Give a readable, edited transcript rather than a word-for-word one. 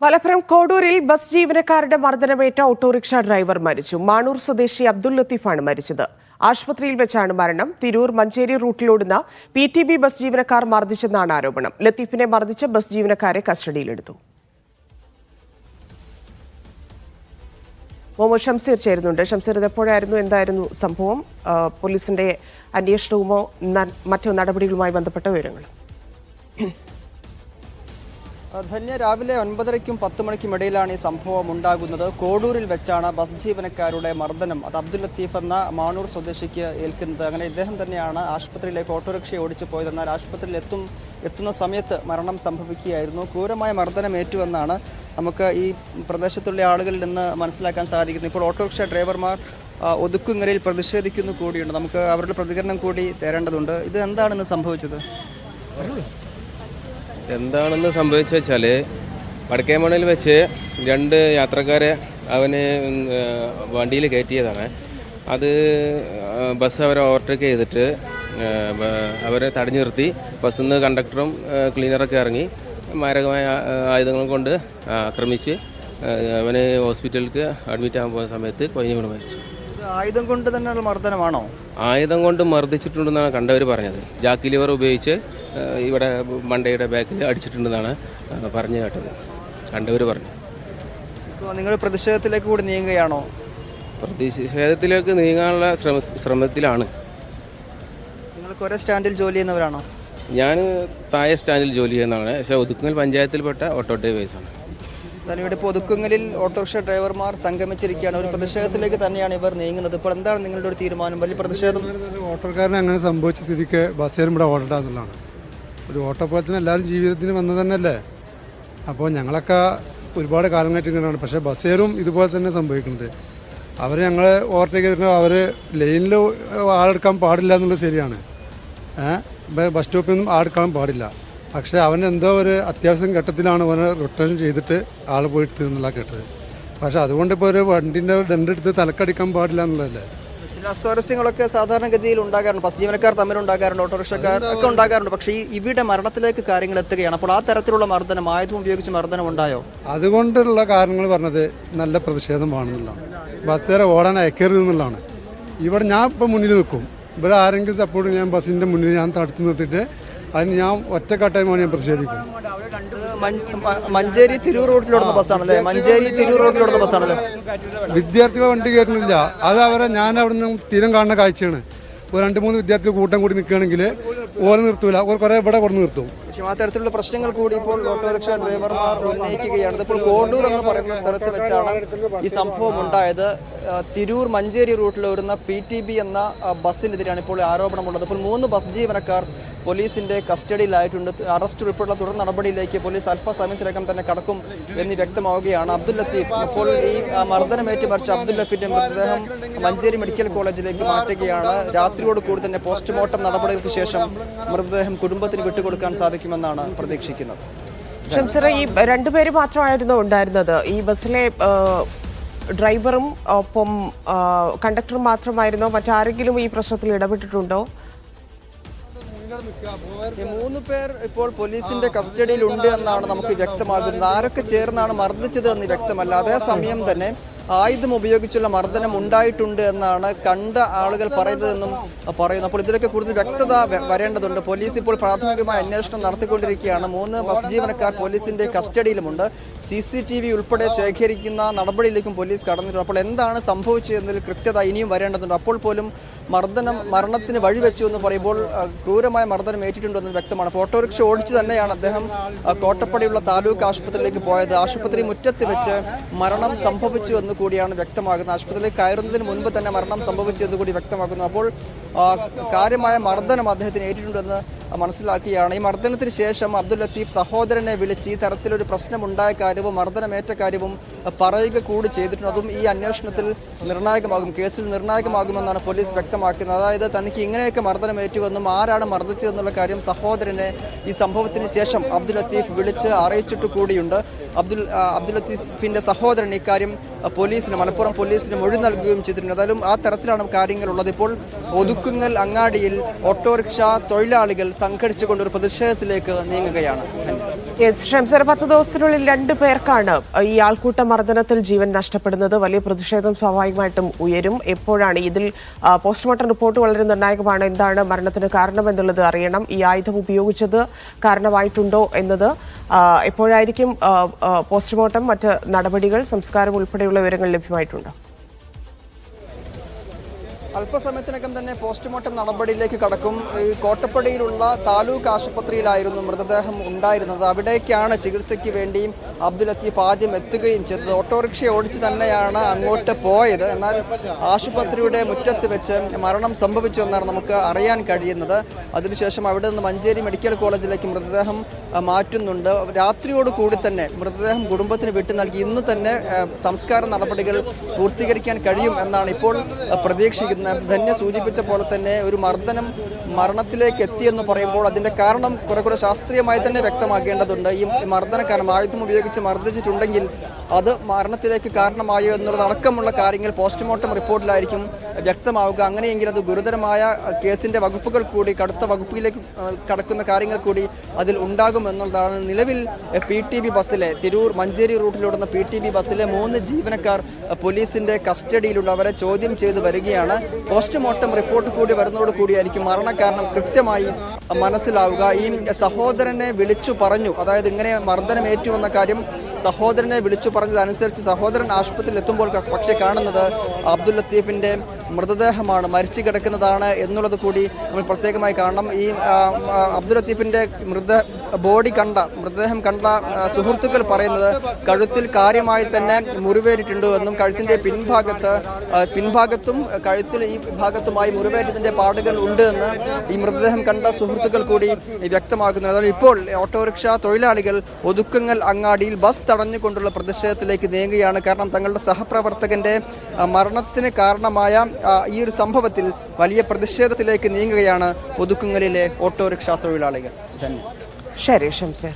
Malappuram കോഡൂരിൽ bus ജീവനക്കാരുടെ മർദ്ദനമേറ്റ autorickshaw driver മരിച്ചു. മാണൂർ സ്വദേശി അബ്ദുൽ ലത്തീഫാണ് മരിച്ചത്. ആശുപത്രിയിൽ വെച്ചാണ് മരണം. തിരൂർ മഞ്ചേരി റൂട്ടിലോടുന്ന PTB ബസ് ജീവനക്കാർ മർദ്ദിച്ചെന്നാണ് ആരോപണം. ലത്തീഫിനെ മർദ്ദിച്ച ബസ് ജീവനക്കാരെ കസ്റ്റഡിയിലെടുത്തു. മുഹമ്മദ് ഷംസീർ ചേരുന്നുണ്ട്. ഷംസീർ, ഇതെപ്പോഴായിരുന്നു, എന്തായിരുന്നു സംഭവം? പോലീസിന്റെ അന്വേഷണവുമോ മറ്റു നടപടികളുമായി ബന്ധപ്പെട്ട വിവരങ്ങളും? ധന്യ, രാവിലെ 9:30-ക്കും 10 മണിക്കും ഇടയിലാണ് ഈ സംഭവം ഉണ്ടാകുന്നത്. കോഡൂരിൽ വെച്ചാണ് ബസ് ജീവനക്കാരുടെ മർദ്ദനം. അത് അബ്ദുൽ ലത്തീഫ് എന്ന മാണൂർ സ്വദേശിക്ക് ഏൽക്കുന്നത്. അങ്ങനെ ഇദ്ദേഹം തന്നെയാണ് ആശുപത്രിയിലേക്ക് ഓട്ടോറിക്ഷ ഓടിച്ചു പോയത്. എന്നാൽ ആശുപത്രിയിൽ എത്തുന്ന സമയത്ത് മരണം സംഭവിക്കുകയായിരുന്നു. ക്രൂരമായ മർദ്ദനം ഏറ്റുവെന്നാണ് നമുക്ക് ഈ പ്രദേശത്തുള്ള ആളുകളിൽ നിന്ന് മനസ്സിലാക്കാൻ സാധിക്കുന്നത്. ഇപ്പോൾ ഓട്ടോറിക്ഷ ഡ്രൈവർമാർ ഒതുക്കുങ്ങരയിൽ പ്രതിഷേധിക്കുന്നു കൂടിയുണ്ട്. നമുക്ക് അവരുടെ പ്രതികരണം കൂടി തരേണ്ടതുണ്ട്. ഇത് എന്താണെന്ന് സംഭവിച്ചത്? എന്താണെന്ന് സംഭവിച്ചു വെച്ചാൽ, വടക്കേമണയിൽ വെച്ച് 2 യാത്രക്കാരെ അവന് വണ്ടിയിൽ കയറ്റിയതാണ്. അത് ബസ് അവരെ ഓവർടേക്ക് ചെയ്തിട്ട് അവരെ തടഞ്ഞു നിർത്തി. ബസ്സിൽ നിന്ന് കണ്ടക്ടറും ക്ലീനറൊക്കെ ഇറങ്ങി മാരകമായ ആയുധങ്ങളും കൊണ്ട് ആക്രമിച്ച് അവന് ഹോസ്പിറ്റലിലേക്ക് അഡ്മിറ്റ് ആകാൻ പോകുന്ന സമയത്ത് കൊഞ്ഞു വീണ് മരിച്ചു. ആയുധം കൊണ്ട് തന്നെയുള്ള മർദ്ദനമാണോ? ആയുധം കൊണ്ട് മർദ്ദിച്ചിട്ടുണ്ടെന്നാണ് കണ്ടവർ പറഞ്ഞത്. ജാക്കി ലിവർ ഉപയോഗിച്ച് ഇവിടെ മണ്ടയുടെ ബാക്കിൽ അടിച്ചിട്ടുണ്ടെന്നാണ് പറഞ്ഞു കേട്ടത്, കണ്ടവർ പറഞ്ഞു. ഇപ്പോൾ നിങ്ങൾ പ്രതിഷേധത്തിലേക്ക് കൂടി നീങ്ങുകയാണോ? പ്രതിഷേധത്തിലേക്ക് നീങ്ങാനുള്ള ശ്രമത്തിലാണ്. നിങ്ങൾക്ക് ഒരേ സ്റ്റാൻഡിൽ ജോലി ചെയ്യുന്നവരാണോ? ഞാൻ താഴെ സ്റ്റാൻഡിൽ ജോലി ചെയ്യുന്നതാണ്. പക്ഷേ ഒതുക്കുങ്ങൽ പഞ്ചായത്തിൽപ്പെട്ട ഓട്ടോ ഡ്രൈവേഴ്സാണ്. ഇവിടെ ഇപ്പോൾ ഒതുക്കുങ്ങലിൽ ഓട്ടോറിക്ഷ ഡ്രൈവർമാർ സംഗമിച്ചിരിക്കുകയാണ്. ഒരു പ്രതിഷേധത്തിലേക്ക് തന്നെയാണ് ഇവർ നീങ്ങുന്നത്. ഇപ്പോൾ എന്താണ് നിങ്ങളുടെ ഒരു തീരുമാനം? വലിയ പ്രതിഷേധം? ഓട്ടോക്കാരന് അങ്ങനെ സംഭവിച്ച സ്ഥിതിക്ക് ബസ്സേരും ഇവിടെ ഓടണ്ട എന്നുള്ളതാണ്. ഒരു ഓട്ടോ പോലെ തന്നെ എല്ലാവരും ജീവിതത്തിന് വന്നത് തന്നെയല്ലേ. അപ്പോൾ ഞങ്ങളൊക്കെ ഒരുപാട് കാലമായിട്ട് ഇങ്ങനെയാണ്. പക്ഷേ ബസ്സേരും ഇതുപോലെ തന്നെ സംഭവിക്കുന്നത്. അവർ ഞങ്ങളെ ഓവർടേക്ക് ചെയ്തിട്ട് അവർ ലൈനിൽ ആളെടുക്കാൻ പാടില്ല എന്നുള്ളത് ശരിയാണ്. ബസ് സ്റ്റോപ്പിൽ നിന്നും ആളെടുക്കാൻ പാടില്ല. പക്ഷേ അവനെന്തോ ഒരു അത്യാവശ്യം ഘട്ടത്തിലാണ് അവനെ റിട്ടേൺ ചെയ്തിട്ട് ആൾ പോയിട്ട് എന്നുള്ള കേട്ടത്. പക്ഷെ അതുകൊണ്ട് ഇപ്പോൾ ഒരു വണ്ടിൻ്റെ ദണ്ടെടുത്ത് തലക്കടിക്കാൻ പാടില്ല എന്നുള്ളതല്ലേ. ചില അസ്വാരസ്യങ്ങളൊക്കെ സാധാരണഗതിയിൽ ഉണ്ടാകാറുണ്ട്. ബസ് ജീവനക്കാർ തമ്മിലുണ്ടാകാറുണ്ട്, ഓട്ടോറിക്ഷക്കാർ ഒക്കെ ഉണ്ടാകാറുണ്ട്. പക്ഷേ ഇവിടെ മരണത്തിലേക്ക് കാര്യങ്ങൾ എത്തുകയാണ്. അപ്പോൾ ആ തരത്തിലുള്ള മർദ്ദനം, ആയുധം ഉപയോഗിച്ച് മർദ്ദനം ഉണ്ടായോ? അതുകൊണ്ടുള്ള കാരണങ്ങൾ പറഞ്ഞത് നല്ല പ്രതിഷേധമാണെന്നുള്ളതാണ്. ബസ്സേരെ ഓടാൻ അയക്കരുത് എന്നുള്ളതാണ്. ഇവിടെ ഞാൻ ഇപ്പോൾ മുന്നിൽ നിൽക്കും. ഇവിടെ ആരെങ്കിലും സപ്പോർട്ട് ഞാൻ ബസ്സിൻ്റെ മുന്നിൽ ഞാൻ തടുത്ത് നിർത്തിയിട്ട് അതിന് ഞാൻ ഒറ്റക്കെട്ടായ്മയാണ് ഞാൻ പ്രതിഷേധിക്കും. മഞ്ചേരി തിരൂർ റൂട്ടിലോടുന്ന ബസ്സാണല്ലേ? മഞ്ചേരി തിരൂർ റൂട്ടിലോടുന്ന ബസ്സാണല്ലേ? വിദ്യാർത്ഥികളെ വണ്ടി കയറുന്നില്ല. അത് അവരെ ഞാൻ അവിടെ നിന്ന് സ്ഥിരം കാണുന്ന കാഴ്ചയാണ്. ഒരു 2-3 വിദ്യാർത്ഥികൾ കൂട്ടം കൂടി നിൽക്കുകയാണെങ്കിൽ ഓല നിർത്തൂല, കുറേ ഇവിടെ കൊണ്ടു നിർത്തും. പക്ഷേ ആ തരത്തിലുള്ള പ്രശ്നങ്ങൾ കൂടി ഇപ്പോൾ ഓട്ടോറിക്ഷ ഡ്രൈവർമാർ ഉന്നയിക്കുകയാണ്. ഇപ്പോൾ കോഡൂർ എന്ന് പറയുന്ന സ്ഥലത്ത് വെച്ചാണ് ഈ സംഭവം ഉണ്ടായത്. തിരൂർ മഞ്ചേരി റൂട്ടിൽ വരുന്ന PTB എന്ന ബസ്സിനെതിരെയാണ് ഇപ്പോൾ ആരോപണമുള്ളത്. ഇപ്പോൾ 3 ബസ് ജീവനക്കാർ പോലീസിന്റെ കസ്റ്റഡിയിലായിട്ടുണ്ട്. അറസ്റ്റ് ഉൾപ്പെടെയുള്ള തുടർ നടപടിയിലേക്ക് പോലീസ് അല്പസമയത്തിനകം തന്നെ കടക്കും എന്ന് വ്യക്തമാവുകയാണ്. അബ്ദുൽ ലത്തീഫ്, ഇപ്പോൾ ഈ മർദ്ദനമേറ്റ് മരിച്ച അബ്ദുൽ ലത്തീഫിന്റെ മൃതദേഹം മഞ്ചേരി മെഡിക്കൽ കോളേജിലേക്ക് മാറ്റുകയാണ്. രാത്രിയോട് കൂടി തന്നെ പോസ്റ്റ്മോർട്ടം നടപടികൾക്ക് ശേഷം മൃതദേഹം കുടുംബത്തിന് വിട്ടുകൊടുക്കാൻ സാധിക്കുമെന്നാണ് പ്രതീക്ഷിക്കുന്നത്. ഈ 2 പേര് മാത്രമായിരുന്നു ഉണ്ടായിരുന്നത്? ഈ ബസ്സിലെ ഡ്രൈവറും ഒപ്പം കണ്ടക്ടറും മാത്രമായിരുന്നോ? മറ്റാരെങ്കിലും ഈ പ്രശ്നത്തിൽ ഇടപെട്ടിട്ടുണ്ടോ? 3 പേർ ഇപ്പോൾ പോലീസിന്റെ കസ്റ്റഡിയിൽ ഉണ്ട് എന്നാണ് നമുക്ക് വ്യക്തമാകുന്നത്. ആരൊക്കെ ചേർന്നാണ് മർദ്ദിച്ചത് എന്ന് വ്യക്തമല്ല. അതേസമയം തന്നെ ആയുധം ഉപയോഗിച്ചുള്ള മർദ്ദനം ഉണ്ടായിട്ടുണ്ട് എന്നാണ് കണ്ട ആളുകൾ പറയുന്നതെന്നും പറയുന്നു. അപ്പോൾ ഇതിലൊക്കെ കൂടുതൽ വ്യക്തത വരേണ്ടതുണ്ട്. പോലീസ് ഇപ്പോൾ പ്രാഥമികമായ അന്വേഷണം നടത്തിക്കൊണ്ടിരിക്കുകയാണ്. 3 ബസ് ജീവനക്കാർ പോലീസിന്റെ കസ്റ്റഡിയിലുമുണ്ട്. CCTV ഉൾപ്പെടെ ശേഖരിക്കുന്ന നടപടിയിലേക്കും പോലീസ് കടന്നിട്ടുണ്ട്. അപ്പോൾ എന്താണ് സംഭവിച്ചതെന്നതിൽ കൃത്യത ഇനിയും വരേണ്ടതുണ്ട്. അപ്പോൾ പോലും മരണത്തിന് വഴിവെച്ചു എന്ന് പറയുമ്പോൾ ക്രൂരമായ മർദ്ദനം ഏറ്റിട്ടുണ്ടെന്ന് വ്യക്തമാണ്. ഓട്ടോറിക്ഷ ഓടിച്ച് തന്നെയാണ് അദ്ദേഹം കോട്ടപ്പടിയുള്ള താലൂക്ക് ആശുപത്രിയിലേക്ക് പോയത്. ആശുപത്രി മുറ്റത്ത് വെച്ച് മരണം സംഭവിച്ചു എന്ന് കൂടിയാണ് വ്യക്തമാകുന്നത്. ആശുപത്രിയിലേക്ക് കയറുന്നതിന് മുൻപ് തന്നെ മരണം സംഭവിച്ചു എന്ന് കൂടി വ്യക്തമാക്കുന്നു. അപ്പോൾ കാര്യമായ മർദ്ദനം അദ്ദേഹത്തിന് ഏറ്റിട്ടുണ്ടെന്ന് മനസ്സിലാക്കിയാണ്. ഈ മർദ്ദനത്തിന് ശേഷം അബ്ദുൽ ലത്തീഫ് സഹോദരനെ വിളിച്ച് ഈ തരത്തിലൊരു പ്രശ്നമുണ്ടായ കാര്യവും മർദ്ദനമേറ്റ കാര്യവും പറയുക കൂടി ചെയ്തിട്ടുണ്ട്. അതും ഈ അന്വേഷണത്തിൽ നിർണായകമാകും, കേസിൽ നിർണായകമാകുമെന്നാണ് പോലീസ് വ്യക്തമാക്കുന്നത്. അതായത് തനിക്ക് ഇങ്ങനെയൊക്കെ മർദ്ദനമേറ്റുവെന്നും ആരാണ് മർദ്ദിച്ചതെന്നുള്ള കാര്യം സഹോദരനെ ഈ സംഭവത്തിന് ശേഷം അബ്ദുൽ ലത്തീഫ് വിളിച്ച് അറിയിച്ചിട്ട് കൂടിയുണ്ട്. അബ്ദുൽ ലത്തീഫിന്റെ സഹോദരൻ ഇക്കാര്യം മലപ്പുറം പോലീസിന് മൊഴി നൽകുകയും ചെയ്തിട്ടുണ്ട്. ഏതായാലും ആ തരത്തിലാണ് കാര്യങ്ങളുള്ളത്. ഇപ്പോൾ ഒതുക്കുങ്ങൽ അങ്ങാടിയിൽ ഓട്ടോറിക്ഷ തൊഴിലാളികൾ സംഘടിച്ചുകൊണ്ട് ഒരു പ്രതിഷേധത്തിലേക്ക് നീങ്ങുകയാണ്. ഷംസർ, 10 ദിവസത്തിനുള്ളിൽ 2 പേർക്കാണ് ഈ ആൾക്കൂട്ട മർദ്ദനത്തിൽ ജീവൻ നഷ്ടപ്പെടുന്നത്. വലിയ പ്രതിഷേധം സ്വാഭാവികമായിട്ടും ഉയരും. എപ്പോഴാണ് ഇതിൽ പോസ്റ്റ്മോർട്ടം റിപ്പോർട്ട് വളരെ നിർണായകമാണ്. എന്താണ് മരണത്തിന് കാരണം എന്നുള്ളത് അറിയണം. ഈ ആയുധം ഉപയോഗിച്ചത് കാരണമായിട്ടുണ്ടോ എന്നത് എപ്പോഴായിരിക്കും പോസ്റ്റ്മോർട്ടം, മറ്റ് നടപടികൾ, സംസ്കാരം ഉൾപ്പെടെയുള്ള വിവരങ്ങൾ ലഭ്യമായിട്ടുണ്ടോ? അല്പസമയത്തിനകം തന്നെ പോസ്റ്റ്മോർട്ടം നടപടിയിലേക്ക് കടക്കും. ഈ കോട്ടപ്പടിയിലുള്ള താലൂക്ക് ആശുപത്രിയിലായിരുന്നു മൃതദേഹം ഉണ്ടായിരുന്നത്. അവിടേക്കാണ് ചികിത്സയ്ക്ക് വേണ്ടി അബ്ദുൽ ലത്തീഫ് ആദ്യം എത്തുകയും ചെയ്തത്. ഓട്ടോറിക്ഷ ഓടിച്ച് തന്നെയാണ് അങ്ങോട്ട് പോയത്. എന്നാൽ ആശുപത്രിയുടെ മുറ്റത്ത് വെച്ച് മരണം സംഭവിച്ചു എന്നാണ് നമുക്ക് അറിയാൻ കഴിയുന്നത്. അതിനുശേഷം അവിടെ നിന്ന് മഞ്ചേരി മെഡിക്കൽ കോളേജിലേക്ക് മൃതദേഹം മാറ്റുന്നുണ്ട്. രാത്രിയോട് കൂടി തന്നെ മൃതദേഹം കുടുംബത്തിന് വിട്ടു നൽകി ഇന്ന് തന്നെ സംസ്കാര നടപടികൾ പൂർത്തീകരിക്കാൻ കഴിയും എന്നാണ് ഇപ്പോൾ പ്രതീക്ഷിക്കുന്നത്. ധന്യ സൂചിപ്പിച്ച പോലെ തന്നെ ഒരു മരണത്തിലേക്ക് എത്തിയെന്ന് പറയുമ്പോൾ അതിന്റെ കാരണം കുറെ ശാസ്ത്രീയമായി തന്നെ വ്യക്തമാക്കേണ്ടതുണ്ട്. ഈ മർദ്ദന കാരണം ആയുധം ഉപയോഗിച്ച് മർദ്ദിച്ചിട്ടുണ്ടെങ്കിൽ അത് മരണത്തിലേക്ക് കാരണമായോ എന്നുള്ളതടക്കമുള്ള കാര്യങ്ങൾ പോസ്റ്റ്മോർട്ടം റിപ്പോർട്ടിലായിരിക്കും വ്യക്തമാവുക. അങ്ങനെയെങ്കിൽ അത് ഗുരുതരമായ കേസിന്റെ വകുപ്പുകൾ കൂടി, കടുത്ത വകുപ്പിലേക്ക് കടക്കുന്ന കാര്യങ്ങൾ കൂടി അതിൽ ഉണ്ടാകുമെന്നുള്ളതാണ്. നിലവിൽ PTB ബസ്സിലെ തിരൂർ മഞ്ചേരി റൂട്ടിലോടുന്ന PTB ബസ്സിലെ 3 ജീവനക്കാർ പോലീസിന്റെ കസ്റ്റഡിയിലുള്ളവരെ ചോദ്യം ചെയ്തു വരികയാണ്. പോസ്റ്റ്മോർട്ടം റിപ്പോർട്ട് കൂടി വരുന്നതോട് കൂടിയായിരിക്കും മരണകാരണം കൃത്യമായി മനസ്സിലാവുക. ഈ സഹോദരനെ വിളിച്ചു പറഞ്ഞു, അതായത് ഇങ്ങനെ മർദ്ദനമേറ്റു എന്ന കാര്യം സഹോദരനെ വിളിച്ചു പറഞ്ഞതനുസരിച്ച് സഹോദരൻ ആശുപത്രിയിൽ എത്തുമ്പോൾ പക്ഷേ കാണുന്നത് അബ്ദുൽ ലത്തീഫിന്റെ മൃതദേഹമാണ്, മരിച്ചു കിടക്കുന്നതാണ് എന്നുള്ളത് കൂടി നമ്മൾ പ്രത്യേകമായി കാണണം. ഈ അബ്ദുൽ ലത്തീഫിന്റെ മൃതദേഹം കണ്ട സുഹൃത്തുക്കൾ പറയുന്നത് കഴുത്തിൽ കാര്യമായി തന്നെ മുറിവേറ്റിട്ടുണ്ട് എന്നും കഴുത്തിന്റെ പിൻഭാഗത്തും കഴുത്തിൽ ഈ ഭാഗത്തുമായി മുറിവേറ്റത്തിന്റെ പാടുകൾ ഉണ്ട് എന്ന് ഈ മൃതദേഹം കണ്ട സുഹൃത്തുക്കൾ കൂടി വ്യക്തമാക്കുന്നു. അതായത് ഇപ്പോൾ ഓട്ടോറിക്ഷ തൊഴിലാളികൾ ഒതുക്കങ്ങൽ അങ്ങാടിയിൽ ബസ് തടഞ്ഞുകൊണ്ടുള്ള പ്രതിഷേധത്തിലേക്ക് നീങ്ങുകയാണ്. കാരണം തങ്ങളുടെ സഹപ്രവർത്തകന്റെ മരണത്തിന് കാരണമായ ഈ ഒരു സംഭവത്തിൽ വലിയ പ്രതിഷേധത്തിലേക്ക് നീങ്ങുകയാണ് ഒതുക്കങ്ങലിലെ ഓട്ടോറിക്ഷ തൊഴിലാളികൾ. ശരി ഷംസർ.